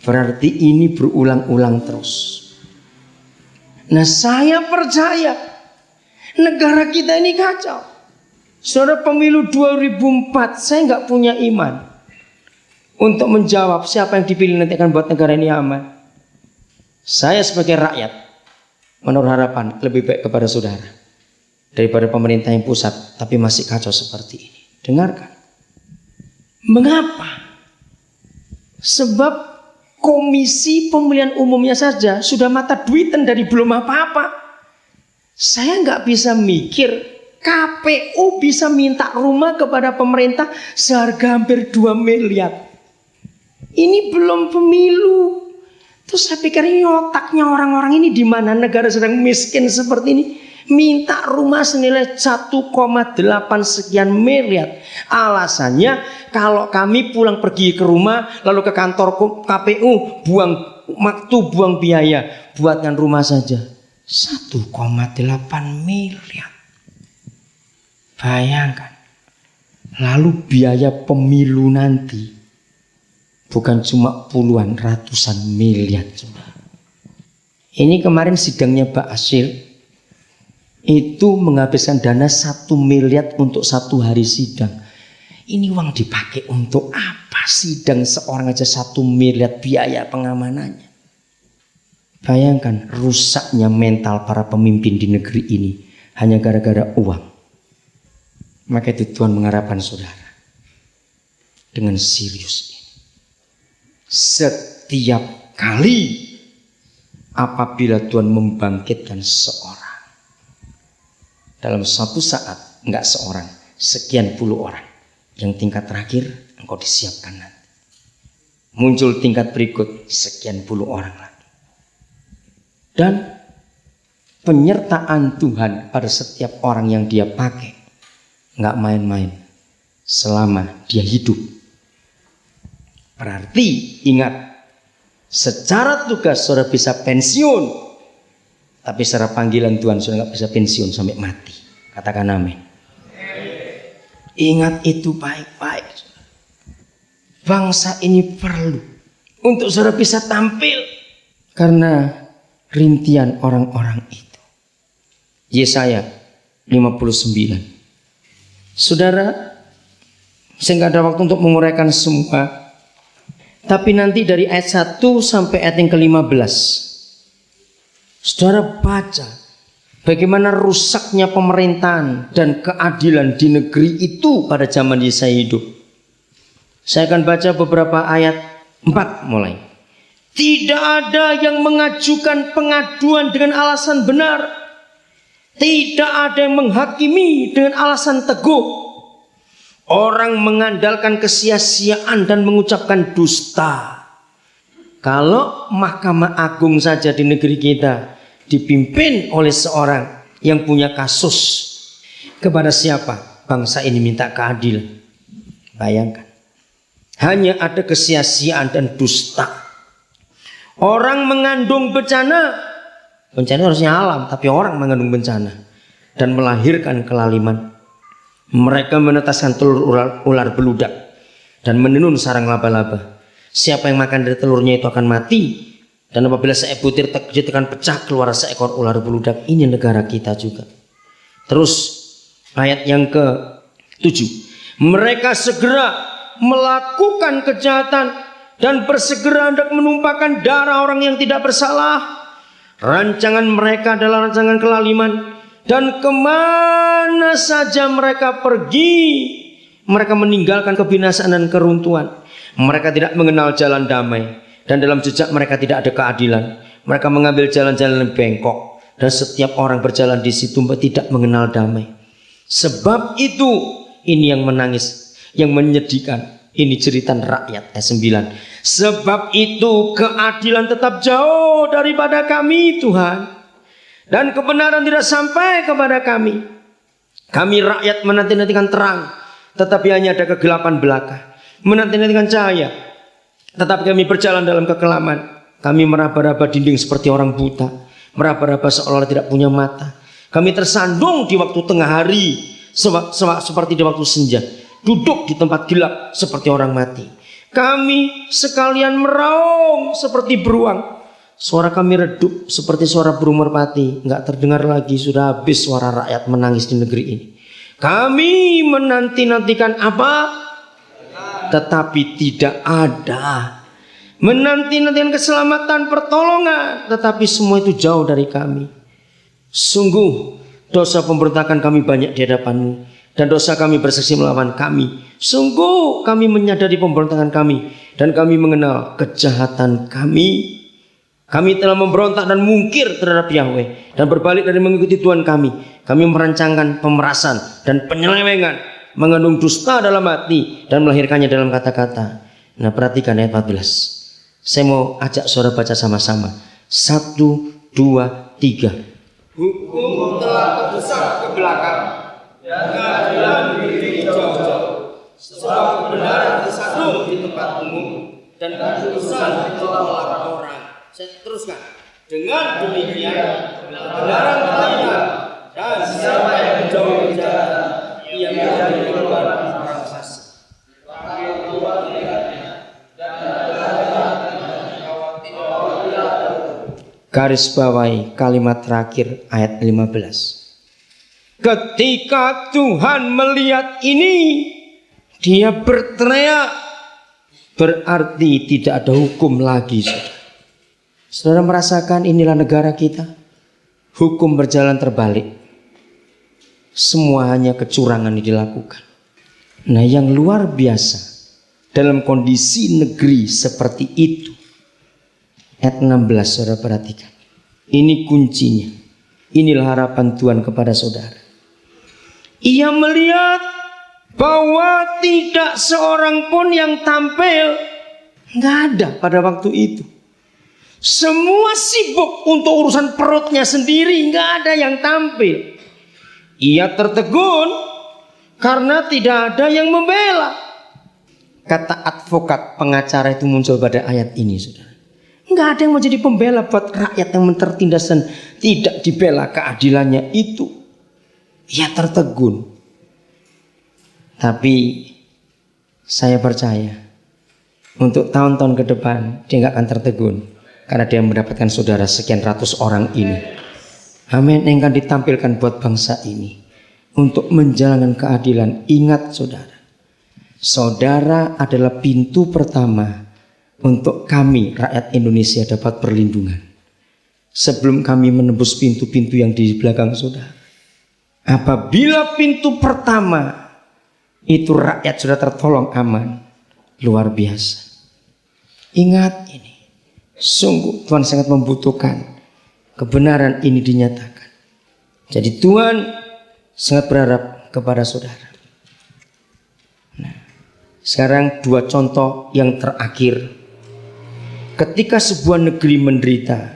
Berarti ini berulang-ulang terus. Nah, saya percaya negara kita ini kacau. Saudara, pemilu 2004 saya nggak punya iman untuk menjawab siapa yang dipilih nanti akan buat negara ini aman. Saya sebagai rakyat menurut harapan lebih baik kepada saudara daripada pemerintah yang pusat tapi masih kacau seperti ini. Dengarkan. Mengapa? Sebab komisi pemilihan umumnya saja sudah mata duitan dari belum apa-apa. Saya nggak bisa mikir KPU bisa minta rumah kepada pemerintah seharga hampir 2 miliar. Ini belum pemilu. Terus saya pikir ini otaknya orang-orang ini di mana, negara sedang miskin seperti ini. Minta rumah senilai 1,8 sekian miliar. Alasannya kalau kami pulang pergi ke rumah lalu ke kantor KPU buang waktu, buang biaya, buatkan rumah saja. 1,8 miliar. Bayangkan. Lalu biaya pemilu nanti bukan cuma puluhan, ratusan miliar. Ini kemarin sidangnya Pak Asyil itu menghabiskan dana 1 miliar untuk 1 hari sidang. Ini uang dipakai untuk apa? Sidang seorang aja 1 miliar biaya pengamanannya. Bayangkan rusaknya mental para pemimpin di negeri ini hanya gara-gara uang. Maka itu Tuhan mengharapkan saudara dengan serius ini. Setiap kali apabila Tuhan membangkitkan seorang, dalam suatu saat, enggak seorang, sekian puluh orang. Yang tingkat terakhir engkau disiapkan nanti. Muncul tingkat berikut, sekian puluh orang lagi. Dan penyertaan Tuhan pada setiap orang yang dia pakai enggak main-main selama dia hidup. Berarti ingat, secara tugas saudara bisa pensiun, tapi secara panggilan Tuhan saudara enggak bisa pensiun sampai mati. Katakan amin. Ingat itu baik-baik. Bangsa ini perlu untuk saudara bisa tampil karena rintihan orang-orang itu. Yesaya 59. Saudara, saya nggak ada waktu untuk menguraikan semua. Tapi nanti dari ayat 1 sampai ayat yang ke-15, saudara baca bagaimana rusaknya pemerintahan dan keadilan di negeri itu pada zaman Yesaya hidup. Saya akan baca beberapa ayat 4 mulai. Tidak ada yang mengajukan pengaduan dengan alasan benar. Tidak ada yang menghakimi dengan alasan teguh. Orang mengandalkan kesia-siaan dan mengucapkan dusta. Kalau Mahkamah Agung saja di negeri kita dipimpin oleh seorang yang punya kasus, kepada siapa bangsa ini minta keadilan? Bayangkan. Hanya ada kesia-siaan dan dusta. Orang mengandung bencana, bencana harusnya alam, tapi orang mengandung bencana dan melahirkan kelaliman. Mereka menetaskan telur ular beludak dan menenun sarang laba-laba. Siapa yang makan dari telurnya itu akan mati. Dan apabila sebutir terkejut akan pecah keluar seekor ular beludak. Ini negara kita juga. Terus ayat yang ke-7. Mereka segera melakukan kejahatan dan bersegera hendak menumpahkan darah orang yang tidak bersalah. Rancangan mereka adalah rancangan kelaliman. Dan kemana saja mereka pergi, mereka meninggalkan kebinasaan dan keruntuhan. Mereka tidak mengenal jalan damai, dan dalam jejak mereka tidak ada keadilan. Mereka mengambil jalan-jalan yang bengkok, dan setiap orang berjalan di situ tidak mengenal damai. Sebab itu, ini yang menangis, yang menyedihkan. Ini cerita rakyat ayat 9. Sebab itu keadilan tetap jauh daripada kami Tuhan, dan kebenaran tidak sampai kepada kami. Kami rakyat menanti-nantikan terang, tetapi hanya ada kegelapan belaka. Menanti-nantikan cahaya, tetapi kami berjalan dalam kekelaman. Kami meraba-raba dinding seperti orang buta, meraba-raba seolah tidak punya mata. Kami tersandung di waktu tengah hari, seperti di waktu senja. Duduk di tempat gelap seperti orang mati. Kami sekalian meraung seperti beruang. Suara kami redup seperti suara burung merpati. Enggak terdengar lagi, sudah habis suara rakyat menangis di negeri ini. Kami menanti-nantikan apa? Tetapi tidak ada. Menanti-nantikan keselamatan, pertolongan, tetapi semua itu jauh dari kami. Sungguh dosa pemberontakan kami banyak di hadapan-Mu, dan dosa kami bersaksi melawan kami. Sungguh kami menyadari pemberontakan kami, dan kami mengenal kejahatan kami. Kami telah memberontak dan mungkir terhadap Yahweh, dan berbalik dari mengikuti Tuhan kami. Kami merancangkan pemerasan dan penyelewengan, mengandung dusta dalam hati dan melahirkannya dalam kata-kata. Nah, perhatikan ayat 14. Saya mau ajak saudara baca sama-sama. 1, 2, 3. Hukum telah terdesak ke belakang, dan keadilan berdiri jauh-jauh. Sebab kebenaran tersadung di tempat umum, dan keputusan ditolak orang. Saya teruskan. Dengan demikian kebenaran terhina, dan siapa yang menjauhi kejahatan, ia menjadi korban orang fasik. Garis bawahi kalimat terakhir ayat 15. Ketika Tuhan melihat ini, Dia berteriak, berarti tidak ada hukum lagi, saudara. Saudara merasakan inilah negara kita. Hukum berjalan terbalik. Semua hanya kecurangan yang dilakukan. Nah, yang luar biasa dalam kondisi negeri seperti itu, ayat 16 saudara perhatikan. Ini kuncinya. Inilah harapan Tuhan kepada saudara. Ia melihat bahwa tidak seorang pun yang tampil. Nggak ada pada waktu itu. Semua sibuk untuk urusan perutnya sendiri, nggak ada yang tampil. Ia tertegun karena tidak ada yang membela. Kata advokat pengacara itu muncul pada ayat ini, saudara. Nggak ada yang mau jadi pembela buat rakyat yang tertindas dan tidak dibela keadilannya itu. Ia tertegun. Tapi saya percaya untuk tahun-tahun ke depan dia nggak akan tertegun. Karena dia mendapatkan saudara sekian ratus orang ini. Amin. Yang akan ditampilkan buat bangsa ini. Untuk menjalankan keadilan. Ingat saudara. Saudara adalah pintu pertama. Untuk kami rakyat Indonesia dapat perlindungan. Sebelum kami menembus pintu-pintu yang di belakang saudara. Apabila pintu pertama. Itu rakyat sudah tertolong aman. Luar biasa. Ingat ini. Sungguh Tuhan sangat membutuhkan kebenaran ini dinyatakan. Jadi Tuhan sangat berharap kepada saudara. Nah, sekarang dua contoh yang terakhir. Ketika sebuah negeri menderita,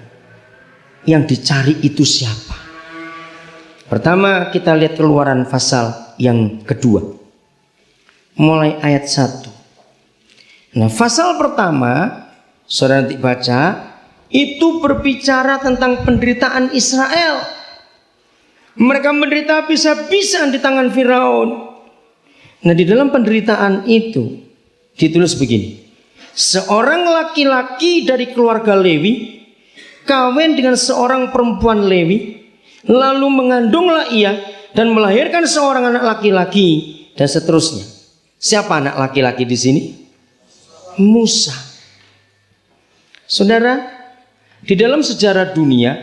yang dicari itu siapa? Pertama kita lihat Keluaran pasal yang kedua. Mulai ayat 1. Nah, pasal pertama saudara nanti baca, itu berbicara tentang penderitaan Israel. Mereka menderita bisa-bisaan di tangan Firaun. Nah, di dalam penderitaan itu ditulis begini. Seorang laki-laki dari keluarga Lewi kawin dengan seorang perempuan Lewi, lalu mengandunglah ia dan melahirkan seorang anak laki-laki dan seterusnya. Siapa anak laki-laki di sini? Musa. Saudara, di dalam sejarah dunia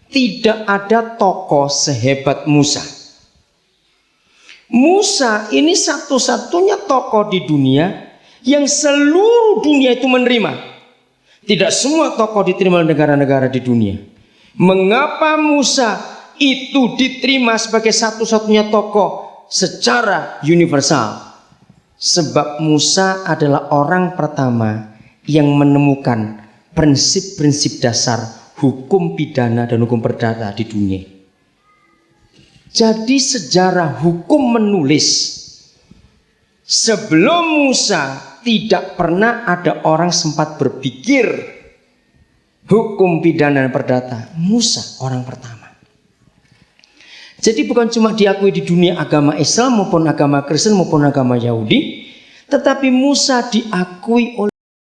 tidak ada tokoh sehebat Musa. Musa ini satu-satunya tokoh di dunia yang seluruh dunia itu menerima. Tidak semua tokoh diterima oleh negara-negara di dunia. Mengapa Musa itu diterima sebagai satu-satunya tokoh secara universal? Sebab Musa adalah orang pertama yang menemukan prinsip-prinsip dasar hukum pidana dan hukum perdata di dunia. Jadi sejarah hukum menulis, sebelum Musa tidak pernah ada orang sempat berpikir hukum pidana dan perdata. Musa orang pertama. Jadi bukan cuma diakui di dunia agama Islam maupun agama Kristen maupun agama Yahudi, Tetapi Musa diakui oleh